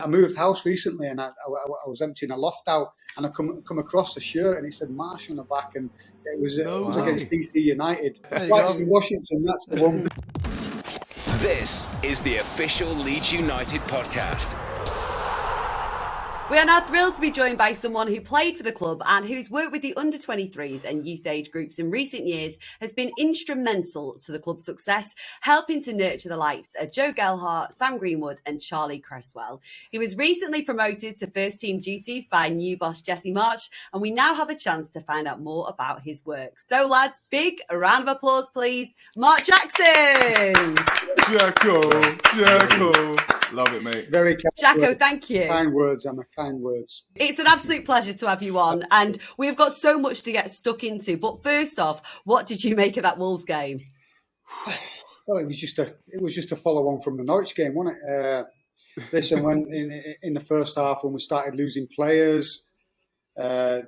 I moved house recently and I was emptying a loft out and I come across a shirt and it said Marsch on the back and it was against DC United. Right in Washington, that's the one. This is the official Leeds United podcast. We are now thrilled to be joined by someone who played for the club and whose work with the under-23s and youth age groups in recent years has been instrumental to the club's success, helping to nurture the likes of Joe Gelhardt, Sam Greenwood and Charlie Cresswell. He was recently promoted to first team duties by new boss Jesse Marsch, and we now have a chance to find out more about his work. So lads, big round of applause please, Mark Jackson! Jacko! Love it, mate. Very kind Jacko, words. thank you. Kind words, Emma, kind words. It's an absolute pleasure to have you on, and we've got so much to get stuck into. But first off, what did you make of that Wolves game? Well, it was just a follow on from the Norwich game, wasn't it? Listen, when in the first half when we started losing players, we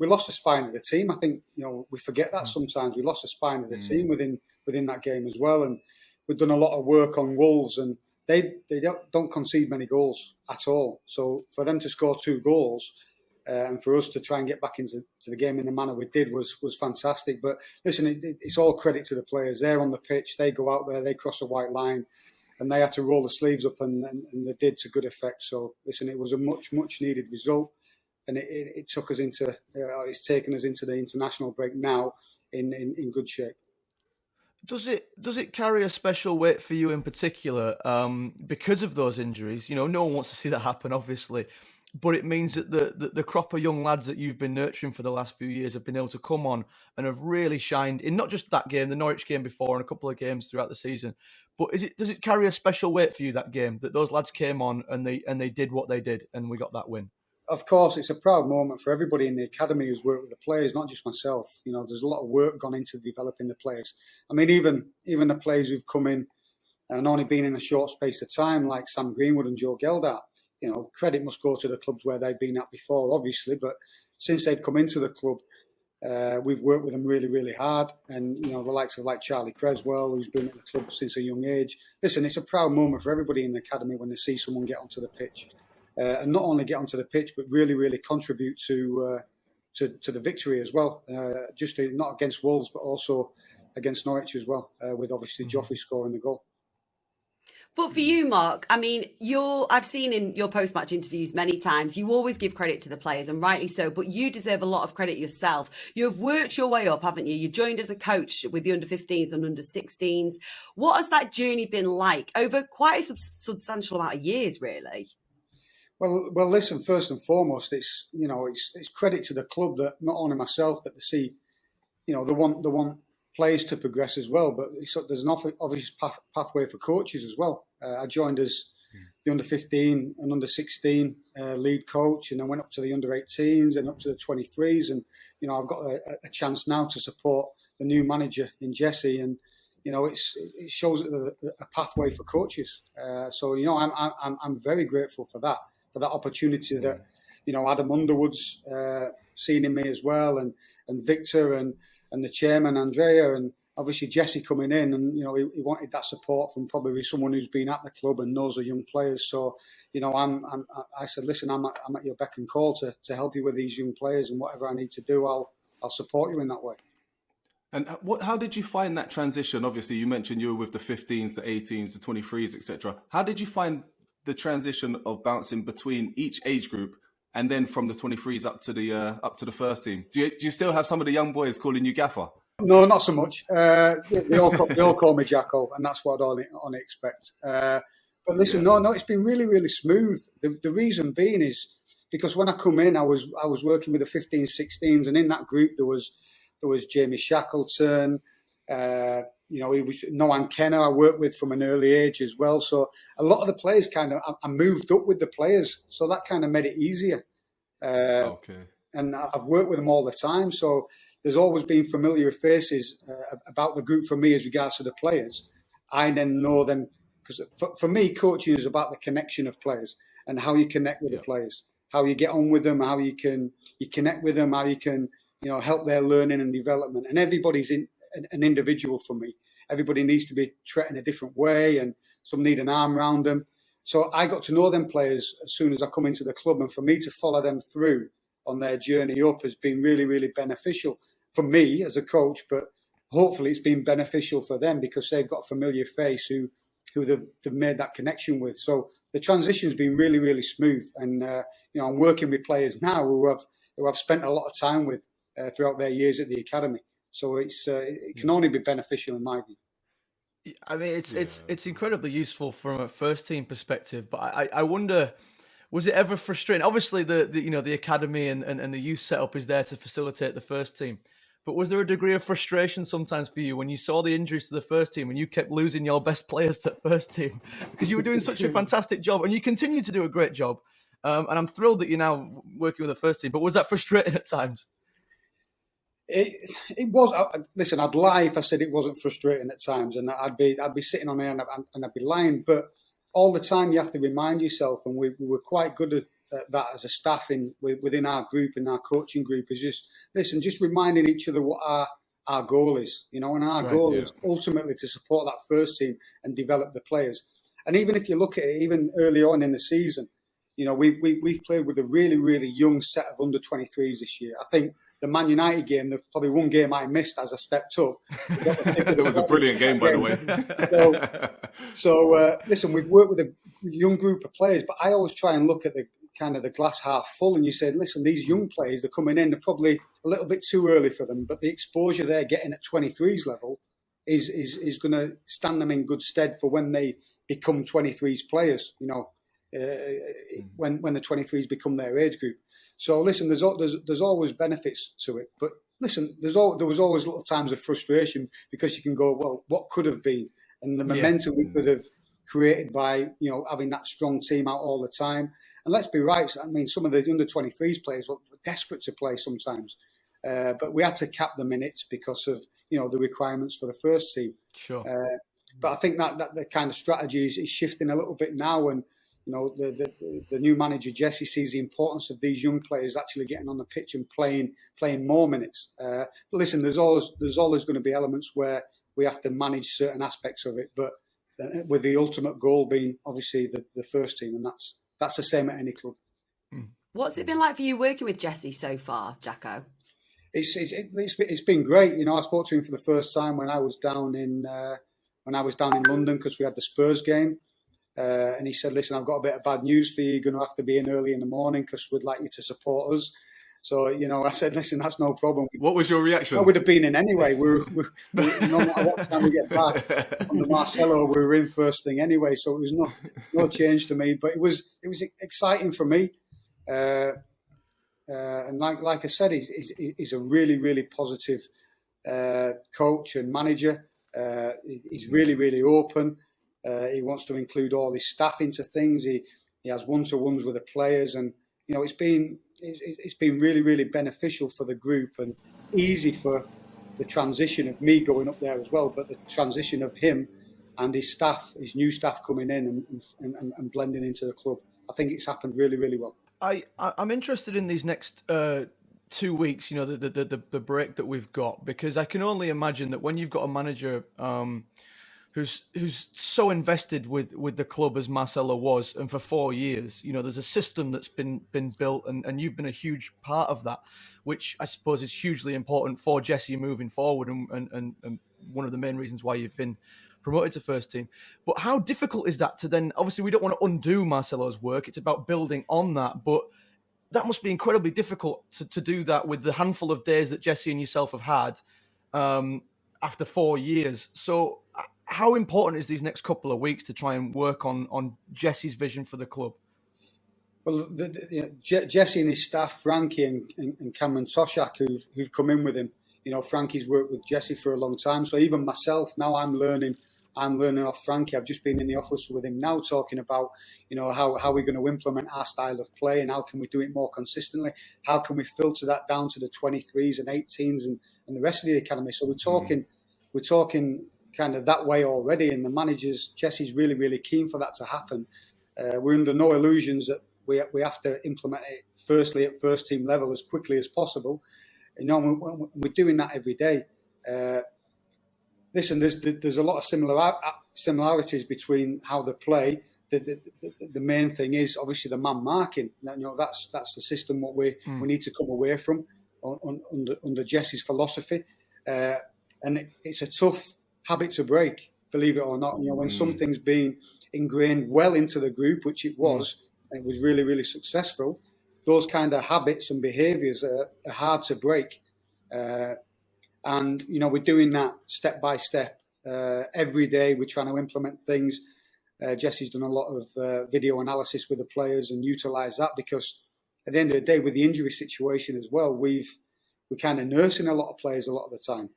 lost the spine of the team. I think we forget that sometimes. We lost the spine of the team within that game as well, and we've done a lot of work on Wolves and. They don't concede many goals at all. So for them to score 2 goals and for us to try and get back into the game in the manner we did was fantastic. But listen, it's all credit to the players. They're on the pitch. They go out there. They cross a white line. And they had to roll the sleeves up and they did to good effect. So listen, it was a much needed result. And it took us into, it's taken us into the international break now in good shape. Does it carry a special weight for you in particular because of those injuries? No one wants to see that happen, obviously, but it means that the crop of young lads that you've been nurturing for the last few years have been able to come on and have really shined in not just that game, the Norwich game before, and a couple of games throughout the season. But does it carry a special weight for you, that game, that those lads came on and they did what they did and we got that win? Of course, it's a proud moment for everybody in the academy who's worked with the players, not just myself. There's a lot of work gone into developing the players. I mean, even the players who've come in and only been in a short space of time, like Sam Greenwood and Joe Gelhardt, credit must go to the clubs where they've been at before, obviously. But since they've come into the club, we've worked with them really hard. And, the likes of like Charlie Cresswell, who's been at the club since a young age. Listen, it's a proud moment for everybody in the academy when they see someone get onto the pitch. And not only get onto the pitch, but really contribute to the victory as well. Not against Wolves, but also against Norwich as well, with obviously Joffrey scoring the goal. But for you, Mark, I mean, I've seen in your post-match interviews many times, you always give credit to the players, and rightly so, but you deserve a lot of credit yourself. You've worked your way up, haven't you? You joined as a coach with the under-15s and under-16s. What has that journey been like over quite a substantial amount of years, really? Well, listen. First and foremost, it's credit to the club that not only myself that they see, they want players to progress as well. But there's an obvious pathway for coaches as well. I joined as the under-15 and under-16 lead coach, and I went up to the under-18s and up to the 23s. And I've got a chance now to support the new manager in Jesse, and it shows a pathway for coaches. So I'm very grateful for that opportunity that, Adam Underwood's seen in me as well, and Victor and the chairman, Andrea, and obviously Jesse coming in, and, he wanted that support from probably someone who's been at the club and knows the young players. So, I said, listen, I'm at your beck and call to help you with these young players, and whatever I need to do, I'll support you in that way. And how did you find that transition? Obviously, you mentioned you were with the 15s, the 18s, the 23s, etc. How did you find the transition of bouncing between each age group and then from the 23s up to the first team? Do you still have some of the young boys calling you Gaffer? No, not so much. They all call me Jacko, and that's what I only expect. But listen, no, it's been really smooth. The reason being is because when I come in, I was working with the 15s, 16s, and in that group there was Jamie Shackleton. He was Noam Kenner I worked with from an early age as well. So a lot of the players I moved up with the players. So that kind of made it easier. Okay. And I've worked with them all the time. So there's always been familiar faces about the group for me as regards to the players. I then know them because for me, coaching is about the connection of players and how you connect with the players, how you get on with them, how you connect with them, how you can, help their learning and development. And everybody's an individual for me. Everybody needs to be treated in a different way, and some need an arm around them. So I got to know them players as soon as I come into the club, and for me to follow them through on their journey up has been really, really beneficial for me as a coach, but hopefully it's been beneficial for them because they've got a familiar face who they've made that connection with. So the transition's been really, really smooth. And, I'm working with players now who I've spent a lot of time with throughout their years at the academy. So it can only be beneficial in my view. I mean, it's incredibly useful from a first team perspective, but I wonder, was it ever frustrating? Obviously, the academy and the youth setup is there to facilitate the first team, but was there a degree of frustration sometimes for you when you saw the injuries to the first team and you kept losing your best players to the first team because you were doing such a fantastic job and you continue to do a great job? And I'm thrilled that you're now working with the first team, but was that frustrating at times? It was. Listen, I'd lie if I said it wasn't frustrating at times, and I'd be sitting on there and I'd be lying. But all the time, you have to remind yourself, and we were quite good at that as a staff within our group, in our coaching group, is just reminding each other what our goal is, and our goal is ultimately to support that first team and develop the players. And even if you look at it, even early on in the season, we've played with a really, really young set of under 23s this year. I think the Man United game, there's probably one game I missed as I stepped up. It was a brilliant game, by the way. So listen, we've worked with a young group of players, but I always try and look at the kind of the glass half full. And you said, listen, these young players, they're coming in, they're probably a little bit too early for them, but the exposure they're getting at 23s level is going to stand them in good stead for when they become 23s players, when the 23s become their age group. So listen, there's always benefits to it, but listen, there was always little times of frustration because you can go, well, what could have been, and the momentum we could have created by having that strong team out all the time. And let's be right, I mean, some of the under 23s players were desperate to play sometimes, but we had to cap the minutes because of the requirements for the first team. Sure. But I think that the kind of strategy is shifting a little bit now, and the new manager Jesse sees the importance of these young players actually getting on the pitch and playing more minutes. But listen, there's always going to be elements where we have to manage certain aspects of it, but with the ultimate goal being obviously the first team, and that's the same at any club. What's it been like for you working with Jesse so far, Jacko? It's been great. I spoke to him for the first time when I was down in London because we had the Spurs game. And he said, listen, I've got a bit of bad news for you. You're going to have to be in early in the morning because we'd like you to support us. So, I said, listen, that's no problem. What was your reaction? I would have been in anyway. No matter what time we get back on the Marcelo, we were in first thing anyway. So it was no change to me. But it was exciting for me. And like I said, he's a really, really positive coach and manager. He's really, really open. He wants to include all his staff into things. He has one-to-ones with the players, and it's been really, really beneficial for the group and easy for the transition of me going up there as well. But the transition of him and his staff, his new staff coming in and blending into the club, I think it's happened really, really well. I'm interested in these next 2 weeks. The break that we've got, because I can only imagine that when you've got a manager who's so invested with the club as Marcelo was, and for 4 years, there's a system that's been built, and you've been a huge part of that, which I suppose is hugely important for Jesse moving forward, and one of the main reasons why you've been promoted to first team. But how difficult is that to then, obviously we don't want to undo Marcelo's work, it's about building on that, but that must be incredibly difficult to do that with the handful of days that Jesse and yourself have had after 4 years. So how important is these next couple of weeks to try and work on Jesse's vision for the club? Well, Jesse and his staff, Frankie and Cameron Toshak, who've come in with him. Frankie's worked with Jesse for a long time. So even myself, now I'm learning off Frankie. I've just been in the office with him now talking about, how we're going to implement our style of play and how can we do it more consistently? How can we filter that down to the 23s and 18s and the rest of the academy? So we're talking kind of that way already, and the managers, Jesse's really, really keen for that to happen. We're under no illusions that we have to implement it firstly at first team level as quickly as possible. We're doing that every day. Listen, there's a lot of similarities between how they play, the main thing is obviously the man marking. That's the system what we need to come away from under Jesse's philosophy, and it's a tough habit to break, believe it or not. When something's been ingrained well into the group, which it was, and it was really, really successful, those kind of habits and behaviours are hard to break. And we're doing that step by step. Every day we're trying to implement things. Jesse's done a lot of video analysis with the players and utilised that, because at the end of the day, with the injury situation as well, we're kind of nursing a lot of players a lot of the time.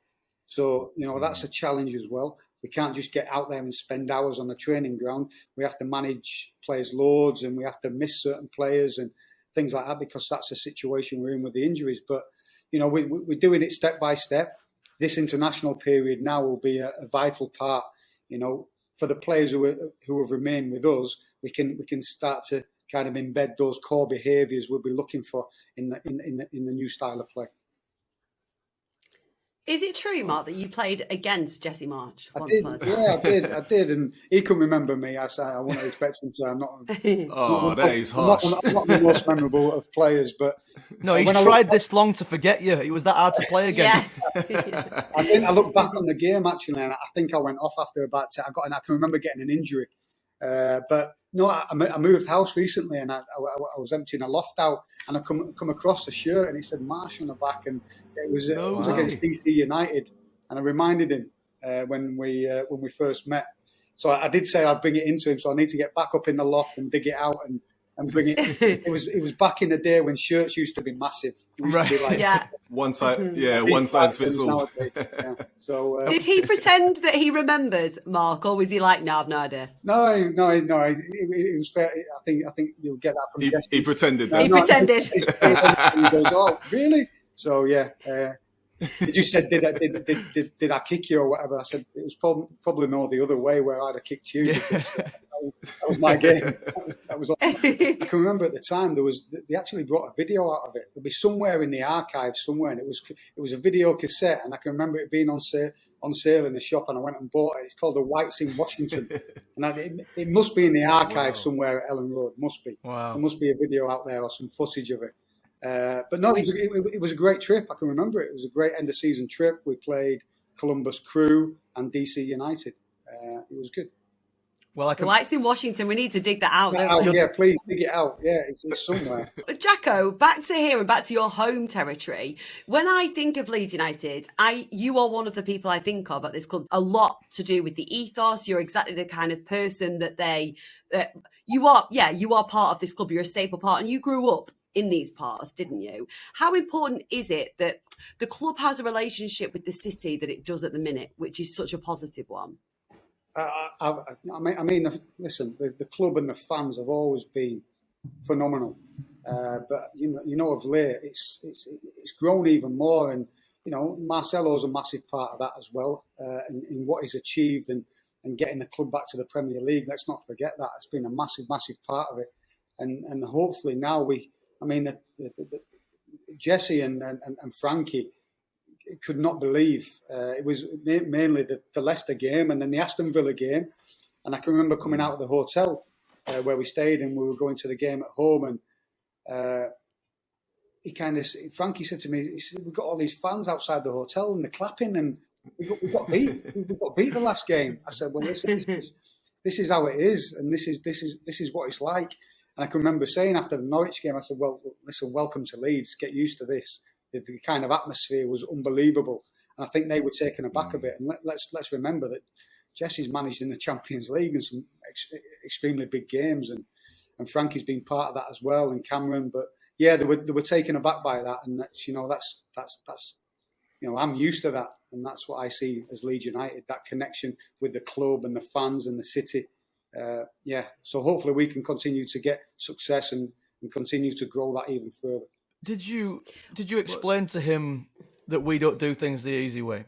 So, that's a challenge as well. We can't just get out there and spend hours on the training ground. We have to manage players' loads, and we have to miss certain players and things like that, because that's the situation we're in with the injuries. But, we're doing it step by step. This international period now will be a vital part, for the players who have remained with us. We can start to kind of embed those core behaviours we'll be looking for in the new style of play. Is it true, Mark, that you played against Jesse Marsch? I did, and he couldn't remember me. I wouldn't expect him to. I'm not. That is harsh. I'm not the most memorable of players, but no, he's tried this long to forget you. He was that hard to play against. Yeah. I look back on the game actually, and I think I went off after about 10. I can remember getting an injury, but no, I moved house recently, and I was emptying a loft out, and I come across a shirt, and it said Marsch on the back, and it was against DC United, and I reminded him when we first met. So I did say I'd bring it into him, so I need to get back up in the loft and dig it out and bring it. It was back in the day when shirts used to be massive. It used to be like one size fits all. Yeah. So did he pretend that he remembered, Mark, or was he like, no, I've no idea? No. It was fair. I think you'll get that from he pretended. He pretended. He goes, oh, really? So yeah. You said, did I kick you or whatever? I said it was probably no the other way, where I'd have kicked you. Because, that was my game. That was. I can remember at the time they actually brought a video out of it. It'll be somewhere in the archives somewhere, and it was a video cassette, and I can remember it being on sale in the shop, and I went and bought it. It's called The Whites in Washington, and it must be in the archives somewhere at Ellen Road. Must be. Wow. There must be a video out there or some footage of it. But no, it was a great trip. I can remember it. It was a great end of season trip. We played Columbus Crew and DC United. It was good. Well, The Whites in Washington. We need to dig that out. Don't we? Yeah, please dig it out. Yeah, it's somewhere. Jacko, back to here and back to your home territory. When I think of Leeds United, you are one of the people I think of at this club. A lot to do with the ethos. You're exactly the kind of person you are. Yeah, you are part of this club. You're a staple part, and you grew up in these parts, didn't you? How important is it that the club has a relationship with the city that it does at the minute, which is such a positive one? I mean, listen, the club and the fans have always been phenomenal, but of late it's grown even more, and Marcelo's a massive part of that as well, in what he's achieved and getting the club back to the Premier League. Let's not forget that it's been a massive part of it, and hopefully now Jesse and Frankie could not believe. It was mainly the Leicester game and then the Aston Villa game. And I can remember coming out of the hotel where we stayed, and we were going to the game at home. And Frankie said to me, he said, we've got all these fans outside the hotel and they're clapping, and we got beat. We got beat the last game. I said, well, listen, this is how it is, and this is what it's like. And I can remember saying after the Norwich game, I said, well, listen, welcome to Leeds. Get used to this. The kind of atmosphere was unbelievable. And I think they were taken aback a bit. And let's remember that Jesse's managed in the Champions League and some extremely big games. And Frankie's been part of that as well, and Cameron. But yeah, they were taken aback by that. And that's I'm used to that. And that's what I see as Leeds United, that connection with the club and the fans and the city. So hopefully we can continue to get success and continue to grow that even further. Did you explain to him that we don't do things the easy way?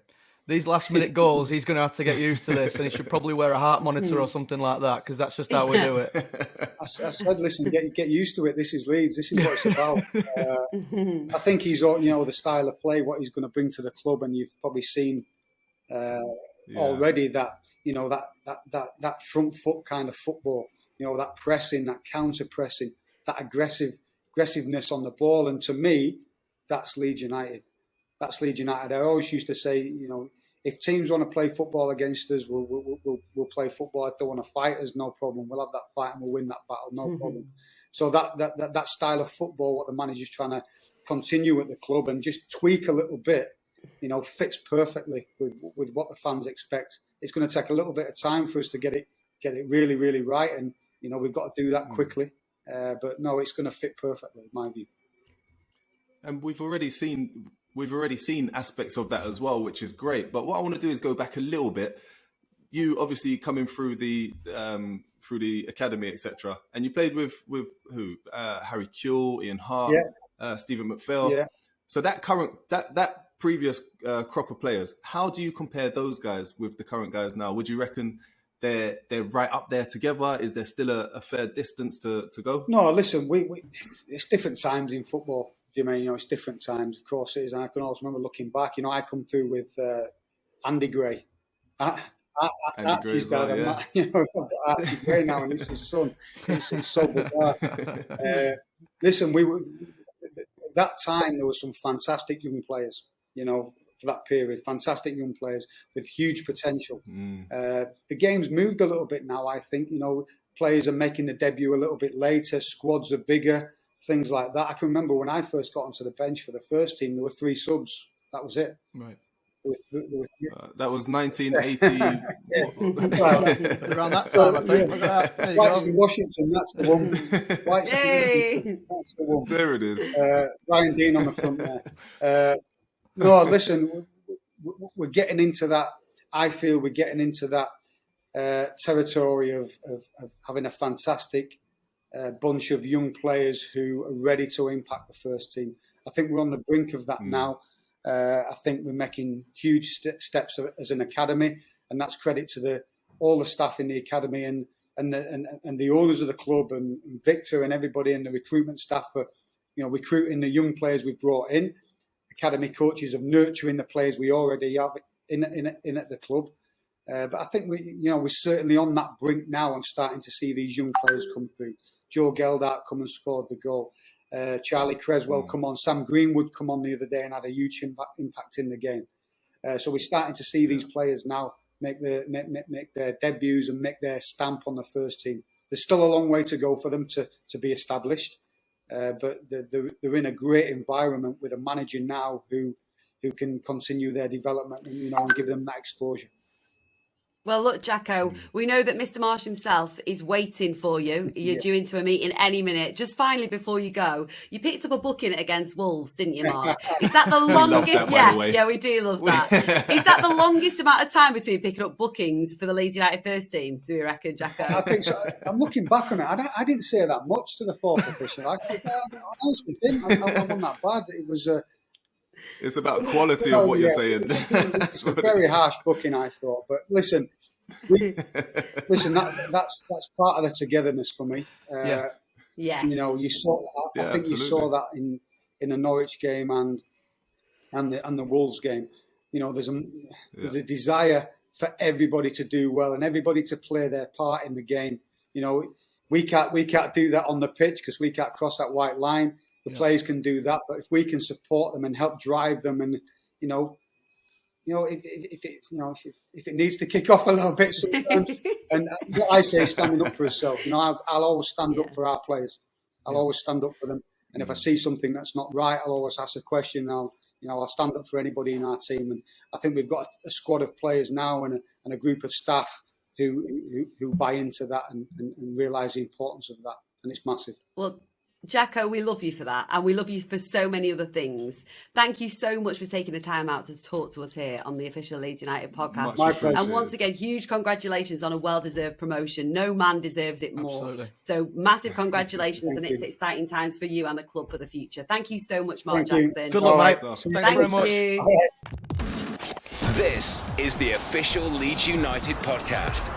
These last minute goals, he's going to have to get used to this, and he should probably wear a heart monitor or something like that, because that's just how we do it. I said, listen, get used to it. This is Leeds. This is what it's about. I think he's, the style of play, what he's going to bring to the club, and you've probably seen already that, that front foot kind of football that pressing, that counter pressing, that aggressiveness on the ball. And to me, that's Leeds United. That's Leeds United. I always used to say, if teams want to play football against us, we'll play football. If they want to fight us, no problem. We'll have that fight and we'll win that battle, no problem. So that style of football, what the manager's trying to continue at the club and just tweak a little bit, fits perfectly with what the fans expect. It's going to take a little bit of time for us to get it really, really right, and we've got to do that quickly. But no, it's going to fit perfectly, in my view. And we've already seen aspects of that as well, which is great. But what I want to do is go back a little bit. You obviously coming through the academy, etc., and you played with who? Harry Kewell, Ian Hart, Stephen McPhail. Yeah. So that previous crop of players, how do you compare those guys with the current guys now? Would you reckon they're right up there together? Is there still a fair distance to go? No, listen, we it's different times in football. Jermaine, it's different times, of course it is. And I can always remember looking back, I come through with Andy Gray. Archie's dad, Archie Gray now, and it's his son. It's so bizarre. Listen, that time there were some fantastic young players, for that period. Fantastic young players with huge potential. The game's moved a little bit now, I think. Players are making the debut a little bit later. Squads are bigger. Things like that. I can remember when I first got onto the bench for the first team, there were 3 subs. That was it. Right. That was 1980. Around that time, I think. White's in Washington, that's the one. That's the one. There it is. Ryan Dean on the front there. No, listen, we're getting into that. I feel we're getting into that territory of having a fantastic bunch of young players who are ready to impact the first team. I think we're on the brink of that now. I think we're making huge steps as an academy, and that's credit to all the staff in the academy and the owners of the club and Victor and everybody and the recruitment staff for recruiting the young players we've brought in. Academy coaches of nurturing the players we already have in at the club. But I think we're certainly on that brink now and starting to see these young players come through. Joe Geldart come and scored the goal. Charlie Creswell come on. Sam Greenwood come on the other day and had a huge impact in the game. So we're starting to see these players now make their debuts and make their stamp on the first team. There's still a long way to go for them to be established. But they're in a great environment with a manager now who can continue their development and give them that exposure. Well, look, Jacko, we know that Mr. Marsch himself is waiting for you. You're due into a meeting any minute. Just finally, before you go, you picked up a booking against Wolves, didn't you, Mark? Is that the longest? Love that, by the way. Yeah, we do love that. Is that the longest amount of time between picking up bookings for the Leeds United first team, do you reckon, Jacko? I think so. I'm looking back on it. I didn't say that much to the fourth official. I honestly didn't. I wasn't that bad. It was it's about quality of what you're saying. It's a very harsh booking, I thought. But listen, that's part of the togetherness for me. You saw. I think you saw that in the Norwich game and the Wolves game. There's a desire for everybody to do well and everybody to play their part in the game. We can't do that on the pitch because we can't cross that white line. The players can do that, but if we can support them and help drive them, and if it needs to kick off a little bit sometimes, and what I say is standing up for yourself. I'll always stand up for our players. I'll always stand up for them, and if I see something that's not right, I'll always ask a question. I'll stand up for anybody in our team, and I think we've got a squad of players now and a group of staff who buy into that and realise the importance of that, and it's massive. Well, Jacko, we love you for that, and we love you for so many other things. Thank you so much for taking the time out to talk to us here on the official Leeds United podcast. My pleasure. And once again, huge congratulations on a well-deserved promotion. No man deserves it more. Absolutely. So massive congratulations, and it's exciting times for you and the club for the future. Thank you so much, Mark Jackson. Good luck, mate. Thanks very much. You. This is the official Leeds United podcast.